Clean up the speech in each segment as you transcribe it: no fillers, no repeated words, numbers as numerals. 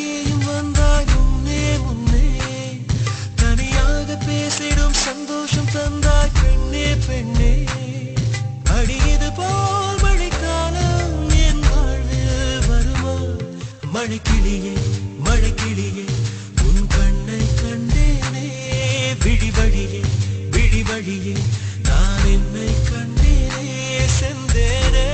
அங்கேயும் வந்தாய் முன்னே முன்னே தனியாக பேசிடும் சந்தோஷம் தந்தாய் பெண்ணே பெண்ணே அடியது போல் மழைக்காலம் என் வாழ்வில் வருமா மழைக்கிளியே மழைக்கிளியே உன் கண்ணை கண்டேனே விழி வழியே விழி வழியே நான் என்னை கண்டேனே செந்தேனே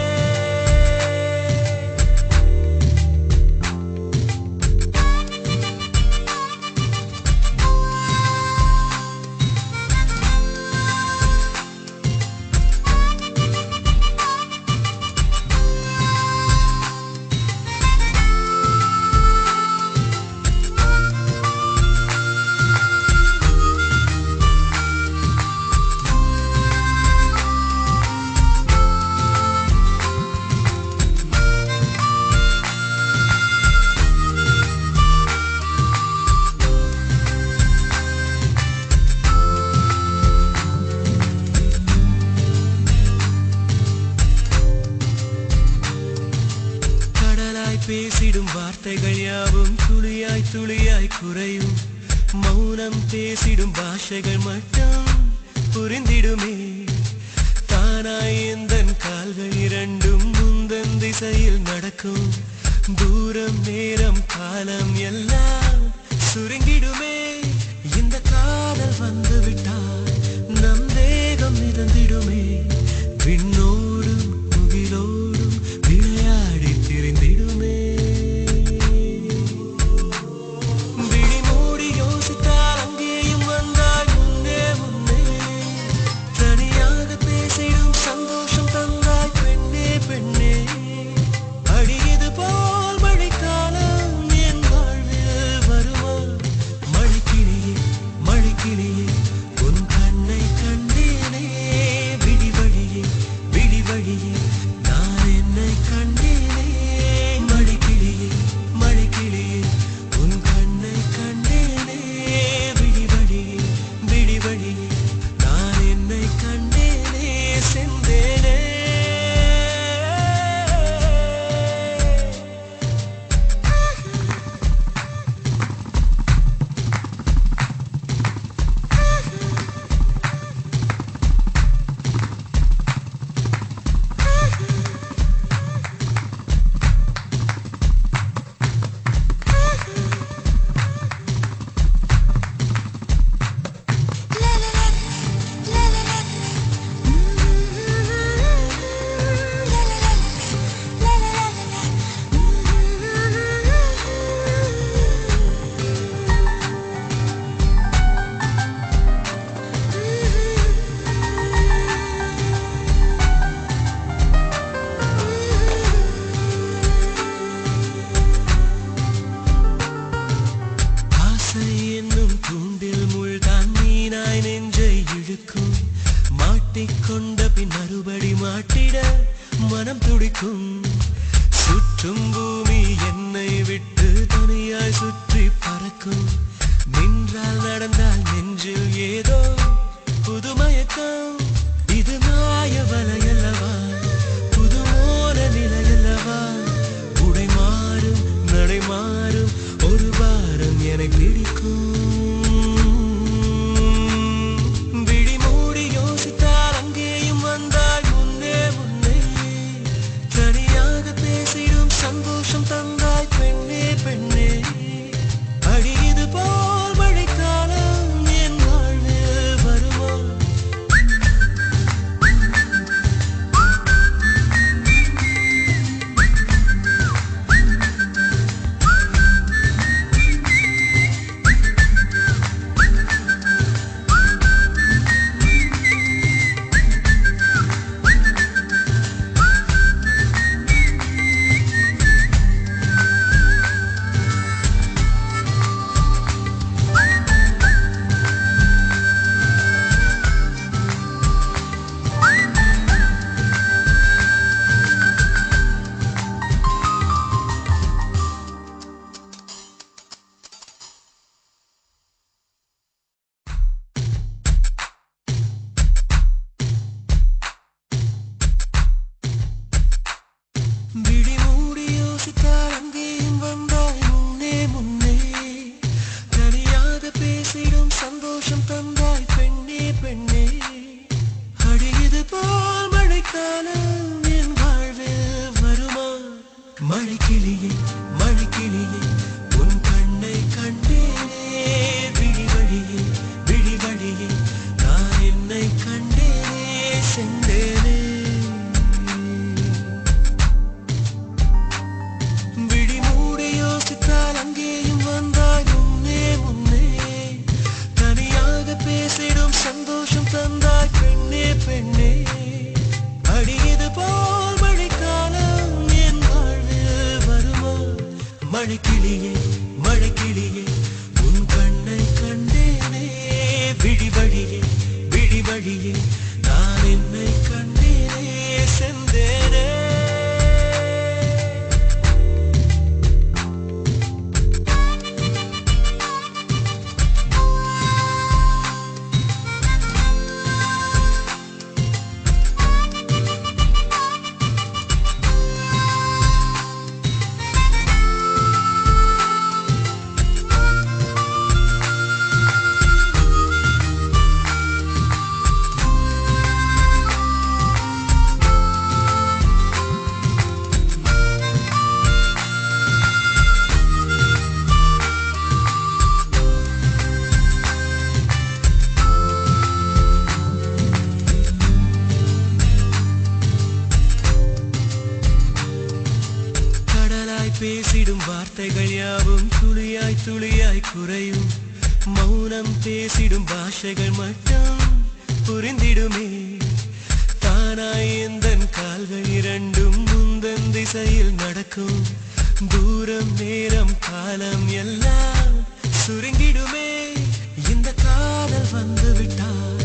பேசிடும் வார்த்தைகள் யாவும் துளியாய் துளியாய் குறையும் மௌனம் பேசிடும் பாஷைகள் மட்டும் புரிந்திடுமே தானாய் எந்தன் கால்கள் இரண்டும் முந்தன் திசையில் நடக்கும் தூரம் நேரம் காலம் எல்லாம் சுருங்கிடுமே இந்த காதல் வந்து விட்டால் நம் தேகம் மிதந்திடுமே விண்ணோடும் முகிலோடும் விளையாடி திரிந்திடுமே விழி மூடி யோசித்தால் அங்கேயும் வந்தாய் முன்னே முன்னே தனியாக பேசிடும் சந்தோஷம் தந்தாய் பெண்ணே பெண்ணே அடியது போல் மழைக்காலம் என் வாழ்வில் வருமா மழைக்கிளியே மழைக்கிளியே உன் கண்ணை கண்டேனே விழி வழியே விழி வழியே நான் என்னை கண்டேனே மழைக்கிளியே மழைக்கிளியே உன் கண்ணை கண்டேனே விழி வழியே விழி வழியே நான் என்னை கண்டேனே செந்தேனே மாட்டிக்கொண்ட பின் மறுபடி மாட்டிட மனம் துடிக்கும் சுற்றும் பூமி என்னை விட்டு தனியாய் சுற்றி பறக்கும் நின்றால் நடந்தால் நெஞ்சில் ஏதோ புதுமயக்கம் இது மாய வலையல்லவா புதுமோன நிலையல்லவா உடை மாறும் நடை மாறும் ஒரு வாரம் என்னை பிடிக்கும் சந்தோஷம் தந்தாய் பெண்ணே பெண்ணே அடியது போல் மழைக்காலம் என் வாழ்வில் வருமா மழைக்கிளியே மழைக்கிளியே உன் கண்ணை கண்டேனே விழி வழியே விழி வழியே நான் என்னை கண்டேனே செந்தேனே பேசிடும் வார்த்தைகள் யாவும் துளியாய் துளியாய் குறையும் மௌனம் பேசிடும் பாஷைகள் மட்டும் புரிந்திடுமே தானாய் எந்தன் கால்கள் இரண்டும் முந்தன் திசையில் நடக்கும் தூரம் நேரம் காலம் எல்லாம் சுருங்கிடுமே இந்த காதல் வந்து விட்டால்